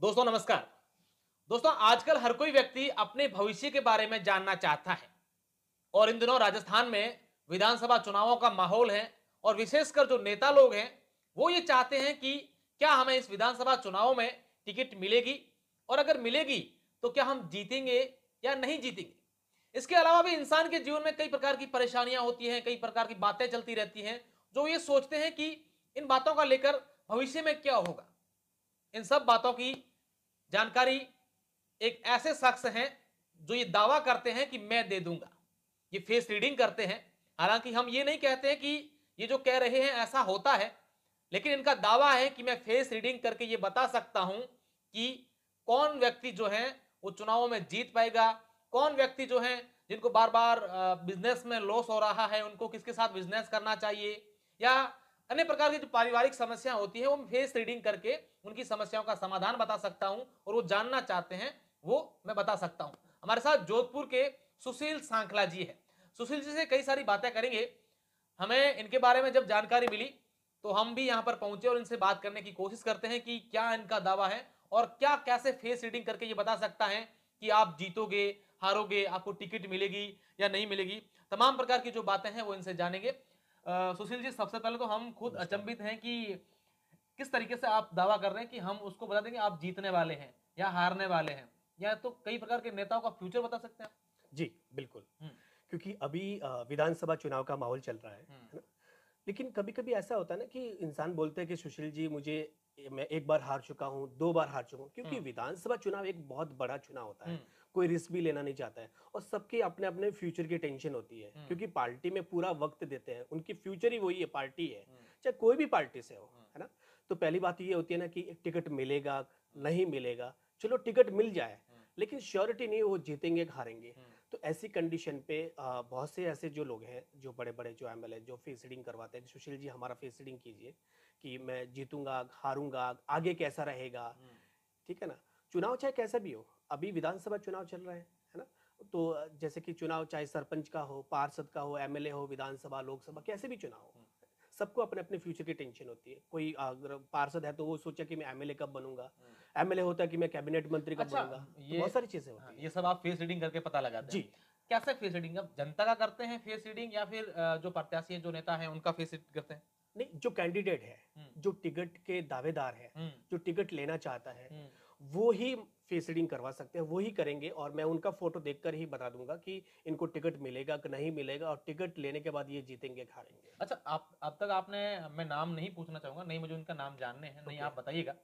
दोस्तों नमस्कार। दोस्तों आजकल हर कोई व्यक्ति अपने भविष्य के बारे में जानना चाहता है और इन दिनों राजस्थान में विधानसभा चुनावों का माहौल है और विशेषकर जो नेता लोग हैं वो ये चाहते हैं कि क्या हमें इस विधानसभा चुनाव में टिकट मिलेगी और अगर मिलेगी तो क्या हम जीतेंगे या नहीं जीतेंगे। इसके अलावा भी इंसान के जीवन में कई प्रकार की परेशानियां होती हैं, कई प्रकार की बातें चलती रहती हैं जो ये सोचते हैं कि इन बातों का लेकर भविष्य में क्या होगा। इन सब बातों की जानकारी एक ऐसे शख्स हैं जो ये दावा करते हैं कि मैं दे दूंगा। ये फेस रीडिंग करते हैं। हालांकि हम ये नहीं कहते हैं कि ये जो कह रहे हैं ऐसा होता है, लेकिन इनका दावा है कि मैं फेस रीडिंग करके ये बता सकता हूं कि कौन व्यक्ति जो है वो चुनावों में जीत पाएगा, कौन व्यक्ति जो है जिनको बार बार बिजनेस में लॉस हो रहा है उनको किसके साथ बिजनेस करना चाहिए, या अन्य प्रकार की जो पारिवारिक समस्या होती है वो मैं फेस रीडिंग करके उनकी समस्याओं का समाधान बता सकता हूं और वो जानना चाहते हैं वो मैं बता सकता हूं। हमारे साथ जोधपुर के सुशील सांखला जी है। सुशील जी से कई सारी बातें करेंगे। हमें इनके बारे में जब जानकारी मिली तो हम भी यहां पर पहुंचे और इनसे बात करने की कोशिश करते हैं कि क्या इनका दावा है और क्या कैसे फेस रीडिंग करके ये बता सकता है कि आप जीतोगे, हारोगे, आपको टिकट मिलेगी या नहीं मिलेगी। तमाम प्रकार की जो बातें हैं वो इनसे जानेंगे। सुशील जी, सबसे पहले तो हम खुद अचंभित हैं कि किस तरीके से आप दावा कर रहे हैं कि हम उसको बता देंगे आप जीतने वाले हैं या हारने वाले हैं, या तो कई प्रकार के नेताओं का फ्यूचर बता सकते हैं आप? जी, बिल्कुल। क्योंकि अभी विधानसभा चुनाव का माहौल चल रहा है ना? लेकिन कभी-कभी ऐसा होता है ना कि इंसान बोलते हैं कि सुशील जी मैं एक बार हार चुका हूँ, 2 बार हार चुका हूँ क्योंकि विधानसभा चुनाव एक बहुत बड़ा चुनाव होता है। कोई रिस्क भी लेना नहीं चाहता है और सबके अपने-अपने फ्यूचर की टेंशन होती है क्योंकि पार्टी में पूरा वक़्त देते हैं। उनकी फ्यूचर ही वही है, पार्टी है, चाहे कोई भी पार्टी से हो, है ना? तो पहली बात ये होती है ना कि एक टिकट मिलेगा, नहीं मिलेगा, चलो टिकट मिल जाए, लेकिन श्योरिटी नहीं है वो जीतेंगे, हारेंगे। तो ऐसी कंडीशन पे बहुत से ऐसे जो लोग हैं, जो बड़े-बड़े जो एमएलए जो फेस रीडिंग करवाते हैं, सुशील जी हमारा फेस रीडिंग कीजिए कि मैं जीतूँगा, हारूँगा, आगे कैसा रहेगा, ठीक है ना? चुनाव चाहे कैसा भी हो, अभी विधानसभा चुनाव चल रहे हैं, है ना? तो जैसे कि चुनाव चाहे सरपंच का हो, पार्षद का हो, एमएलए हो, विधानसभा, लोकसभा, कैसे भी चुनाव हो, सबको अपने-अपने फ्यूचर की टेंशन होती है। कोई अगर पार्षद है तो वो सोचे कि मैं एमएलए कब बनूँगा, एमएलए होता है कि मैं कैबिनेट मंत्री कब अच्छा, बनूँगा, तो ये बहुत सारी चीज़ें हाँ, होती हैं। ये सब आप फेस रीडिंग करके पता लगाते हैं। जी। कैसे फेस रीडिंग, आप जनता का करते हैं फेस रीडिंग या फिर जो प्रत्याशी है, जो नेता है उनका फेस रीडिंग करते हैं? नहीं, जो कैंडिडेट है, हुँ, जो टिकट के दावेदार है, हुँ, जो टिकट लेना चाहता है, हुँ। वो ही फेस रीडिंग करवा सकते हैं, वो ही करेंगे और मैं उनका फ़ोटो देखकर ही बता दूँगा कि इनको टिकट मिलेगा कि नहीं मिलेगा और टिकट लेने के बाद ये जीतेंगे, हारेंगे। अच्छा, आप अब तक आपने, मैं नाम नहीं पूछना चाहूँगा, नहीं मुझे उनका नाम जानने हैं, नहीं ओके। आप बताइएगा।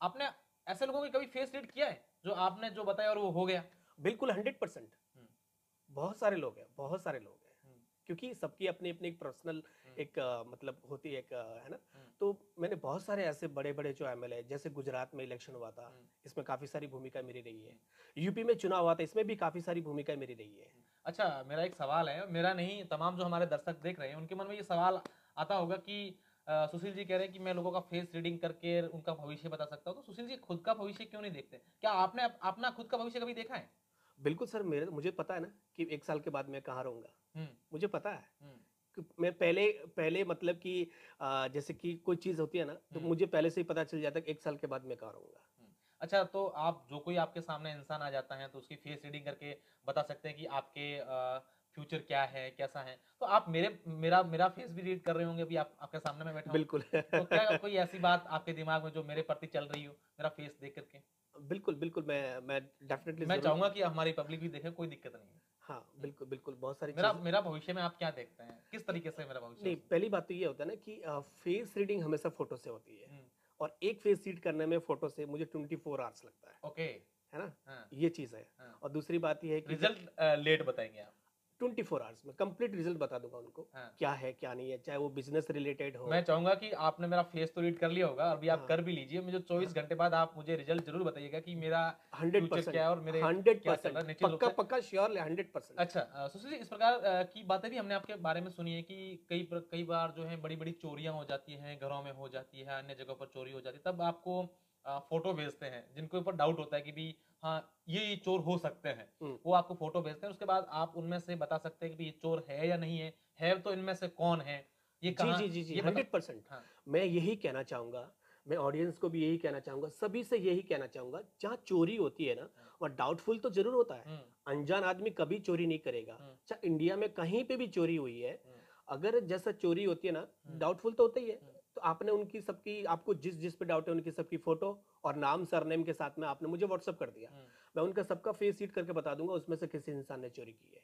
आपने ऐसे लोगों की कभी फेस रीड किया है, जो आपने जो बताया और वो हो गया? बिल्कुल 100%। हुँ, बहुत सारे लोग हैं, बहुत सारे लोग हैं। हुँ, क्योंकि सबकी अपनी-अपनी एक पर्सनल हुँ, एक मतलब होती है एक है ना? हुँ, तो मैंने बहुत सारे ऐसे बड़े-बड़े जो एमएलए जैसे गुजरात में इलेक्शन हुआ था, हुँ, इसमें काफ़ी सारी भूमिका मेरी रही है। हुँ, यूपी में चुनाव हुआ था, इसमें भी काफ़ी सारी भूमिका मेरी रही है। हुँ। अच्छा, मेरा एक सवाल है, मेरा नहीं, तमाम जो हमारे दर्शक देख रहे हैं, उनके मन में ये सवाल आता होगा कि सुशील जी कह रहे हैं कि मैं लोगों का फेस रीडिंग करके उनका भविष्य बता सकता हूँ, तो सुशील जी खुद का भविष्य क्यों नहीं देखते? क्या आपने अपना खुद का भविष्य कभी देखा है? बिल्कुल सर, मेरे मुझे पता है ना कि 1 साल के बाद मैं कहाँ रहूँगा। हुँ, मुझे पता है हुँ, कि मैं पहले पहले मतलब कि जैसे कि कोई चीज़ होती है ना, तो हुँ। मुझे पहले से ही पता चल जाता है कि 1 साल के बाद मैं कहाँ रहूँगा। हुँ। अच्छा, तो आप जो कोई आपके सामने इंसान आ जाता है तो उसकी फेस रीडिंग करके बता सकते हैं कि आपके फ्यूचर क्या है, कैसा है? तो आप मेरा मेरा फेस भी रीड कर रहे होंगे, अभी आप आपके सामने मैं बैठा हूँ। बिल्कुल। तो क्या कोई ऐसी बात आपके दिमाग में जो मेरे प्रति चल रही हो, मेरा फेस देख कर के? बिल्कुल, बिल्कुल, मैं डेफ़िनेटली मैं ज़रूर। चाहूँगा कि हमारी पब्लिक भी देखे, कोई दिक्कत नहीं है। हाँ, हुँ। बिल्कुल, बिल्कुल, बहुत सारी मेरा चीज़ें। मेरा भविष्य में आप क्या देखते हैं? किस नहीं तरीके से मेरा भविष्य हो नहीं, सकता पहली बात तो ये होता है ना कि फेस रीडिंग हमेसा फ़ोटो से होती है है? हुँ, और एक फेस रीड करने में फ़ोटो से मुझे 24 आवर्स लगता ओके। है ना? हाँ, ये चीज़ है हाँ। और दूसरी बात ये है कि जब रिज़ल्ट लेट बताएँगे आप। 24 आवर्स में कंप्लीट रिज़ल्ट बता दूँगा उनको, हाँ। क्या है, क्या नहीं है, चाहे वो बिज़नेस रिलेटेड हो। मैं चाहूँगा कि आपने मेरा फेस तो रीड कर लिया होगा, अभी आप हाँ, कर भी लीजिए। मुझे हाँ, 24 घंटे बाद आप मुझे रिज़ल्ट ज़रूर बताइएगा कि मेरा फ्यूचर क्या 100%, है और मेरे क्या चल रहा 100% है निश्चित रूप से। पक्का-पक्का श्योर 100%। अच्छा, सुशील जी, इस प्रकार की बातें भी हमने आपके बारे में सुनी है कि कई बार जो है बड़ी-बड़ी चोरियाँ हो जाती हैं, घरों में हो जाती है, अन्य जगहों पर चोरी हो जाती है, तब आपको फ़ोटो भेजते हैं, जिनके ऊपर डाउट होता है कि भई हाँ, ये चोर हो सकते हैं। हुँ। वो आपको फ़ोटो भेजते हैं, उसके बाद आप उनमें से बता सकते हैं कि भई ये चोर है या नहीं है तो इनमें से कौन है? ये जी, कहाँ जी, जी, जी, ये बता 100%। हाँ। मैं यही कहना चाहूँगा, मैं ऑडियंस को भी यही कहना चाहूंगा, सभी से यही कहना चाहूंगा, जहाँ चोरी होती है ना, वहाँ डाउटफुल तो जरूर होता है। अनजान आदमी कभी चोरी नहीं करेगा। अच्छा, इंडिया में कहीं पे भी चोरी हुई है, अगर जैसा चोरी होती है ना, डाउटफुल तो होता ही है। तो आपने उनकी सबकी, आपको जिस जिस पे डाउट है उनकी सबकी फोटो और नाम सरनेम के साथ में आपने मुझे व्हाट्सअप कर दिया, मैं उनका सबका फेस शीट करके बता दूंगा उसमें से किसी इंसान ने चोरी की है।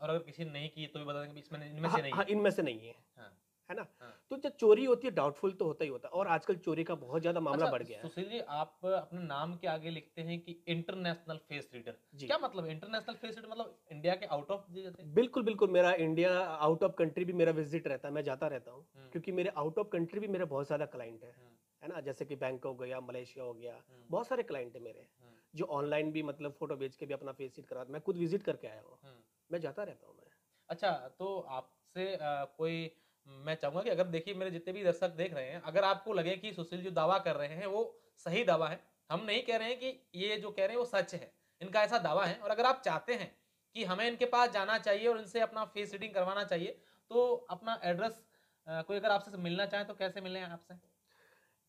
और अगर किसी ने नहीं की तो भी बता देंगे इसमें इनमें हाँ, से नहीं हाँ, है। इनमें से नहीं है। हाँ, है ना? हाँ। तो जब चोरी होती है डाउटफुल तो होता ही होता है, और आजकल चोरी का बहुत ज्यादा मामला अच्छा बढ़ गया है। सुशील जी, आप अपने नाम के आगे लिखते हैं कि इंटरनेशनल फेस रीडर, जी, क्या मतलब है इंटरनेशनल फेस रीडर? मतलब इंडिया के आउट ऑफ जैसे? बिल्कुल बिल्कुल, मेरा इंडिया आउट ऑफ कंट्री भी मेरा विजिट रहता है, मैं जाता रहता हूँ। क्योंकि मेरे आउट ऑफ कंट्री भी मेरे बहुत ज्यादा क्लाइंट है ना? जैसे कि बैंक हो गया, मलेशिया हो गया, बहुत सारे क्लाइंट है मेरे, जो ऑनलाइन भी मतलब फोटो भेज के भी अपना फेस शीट करा, मैं खुद विजिट करके आया हूँ। मैं जाता रहता हूँ मैं। अच्छा, तो आपसे कोई, मैं चाहूंगा कि अगर देखिए मेरे जितने भी दर्शक देख रहे हैं, अगर आपको लगे कि सुशील जो दावा कर रहे हैं वो सही दावा है, हम नहीं कह रहे हैं कि ये जो कह रहे हैं वो सच है, इनका ऐसा दावा है, और अगर आप चाहते हैं कि हमें इनके पास जाना चाहिए और इनसे अपना फेस रीडिंग करवाना चाहिए, तो अपना एड्रेस, कोई अगर आपसे मिलना चाहे तो कैसे मिलें आपसे?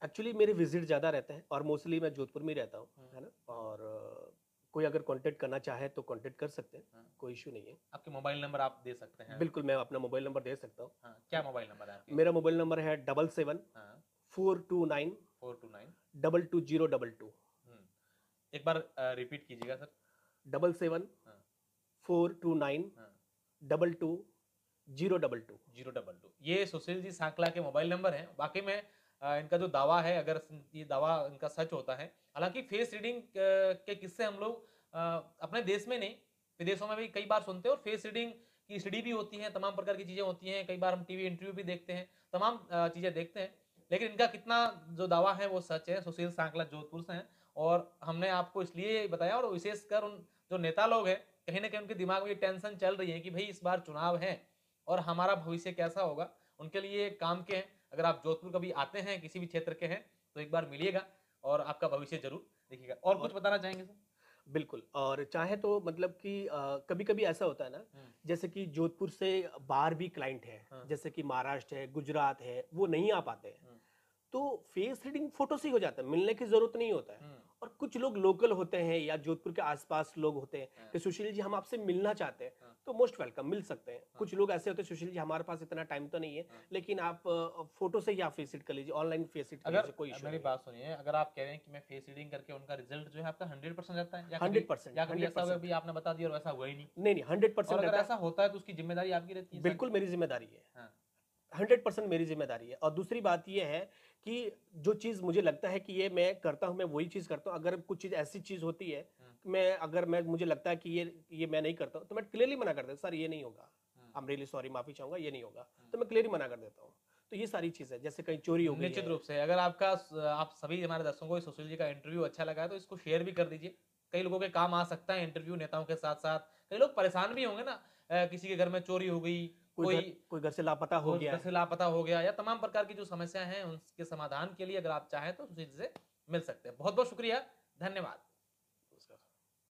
एक्चुअली मेरे विजिट ज़्यादा रहते हैं और मोस्टली मैं जोधपुर में ही रहता हूँ, है ना? और कोई अगर कांटेक्ट करना चाहे तो कांटेक्ट कर सकते हैं, कोई इशू नहीं है। आपके मोबाइल नंबर आप दे सकते हैं? बिल्कुल, मैं अपना मोबाइल नंबर दे सकता हूँ। हाँ, क्या मोबाइल नंबर है आपके? मेरा मोबाइल नंबर है 77 हाँ, 429 429। 22022। एक बार रिपीट कीजिएगा सर। 77 हाँ, 429 हाँ। 22022। 022, ये सुशील जी सांकला के मोबाइल नंबर हैं। वाकई में इनका जो दावा है, अगर ये दावा इनका सच होता है, हालांकि फेस रीडिंग के किस्से हम लोग अपने देश में नहीं, विदेशों में भी कई बार सुनते हैं, और फेस रीडिंग की स्टडी भी होती है, तमाम प्रकार की चीजें होती हैं, कई बार हम टीवी इंटरव्यू भी देखते हैं, तमाम चीजें देखते हैं, लेकिन इनका कितना जो दावा है वो सच है। सुशील सांकला जोधपुर से हैं, और हमने आपको इसलिए बताया, और विशेषकर उन जो नेता लोग हैं, कहीं ना कहीं उनके दिमाग में ये टेंशन चल रही है कि भाई इस बार चुनाव है और हमारा भविष्य कैसा होगा, उनके लिए काम के हैं। अगर आप जोधपुर कभी आते हैं, किसी भी क्षेत्र के हैं, तो एक बार मिलिएगा और आपका भविष्य जरूर देखिएगा। और कुछ बताना चाहेंगे सर? बिल्कुल, और चाहे तो मतलब कि कभी-कभी ऐसा होता है ना, जैसे कि जोधपुर से बाहर भी क्लाइंट है, जैसे कि महाराष्ट्र है, गुजरात है, वो नहीं आ पाते हैं। तो फेस रीडिंग फोटो से ही हो जाता है, मिलने की जरूरत नहीं होता है। और कुछ लोग लोकल होते हैं या जोधपुर के आसपास लोग होते हैं कि सुशील जी हम आपसे मिलना चाहते हैं, तो मोस्ट वेलकम, मिल सकते हैं। कुछ लोग ऐसे होते हैं, सुशील जी हमारे पास इतना टाइम तो नहीं है, लेकिन आप फोटो से ही आप फेस रीड कर लीजिए, ऑनलाइन फेस रीड कर अगर लीजिए, कोई इशू मेरी नहीं है। बात सुनिए, अगर आप कह रहे हैं कि मैं फेस रीडिंग करके उनका रिजल्ट जो है आपका 100% रहता है, या कभी 100%, या कभी ऐसा हुआ 100%। भी आपने बता दिया और वैसा हुआ ही नहीं? नहीं नहीं, और 100% अगर रहता ऐसा होता है तो उसकी जिम्मेदारी आपकी रहती है। है बिल्कुल मेरी जिम्मेदारी है। हाँ। 100% मेरी जिम्मेदारी है। और दूसरी बात ये है कि जो चीज़ मुझे लगता है कि ये मैं करता हूँ, मैं वही चीज़ करता हूँ। अगर कुछ चीज़ ऐसी चीज़ होती है, मैं मुझे लगता है कि ये मैं नहीं करता हूँ, तो मैं क्लियरली मना कर देता हूँ, सर ये नहीं होगा, आई एम रियली सॉरी, माफी चाहूंगा, ये नहीं होगा, तो मैं क्लियरली मना कर देता हूँ। तो ये सारी चीज़ है, जैसे कहीं चोरी हो गई निश्चित है। रूप से, अगर आपका आप सभी हमारे दर्शकों को सुशील जी का इंटरव्यू अच्छा लगा है तो इसको शेयर भी कर दीजिए। कई लोगों के काम आ सकता है इंटरव्यू, नेताओं के साथ साथ कई लोग परेशान भी होंगे ना, किसी के घर में चोरी हो गई, कोई घर से लापता हो गया घर से लापता हो गया, या तमाम प्रकार की जो समस्या हैं उनके समाधान के लिए अगर आप चाहें तो सुशील जी से मिल सकते हैं। बहुत बहुत शुक्रिया, धन्यवाद।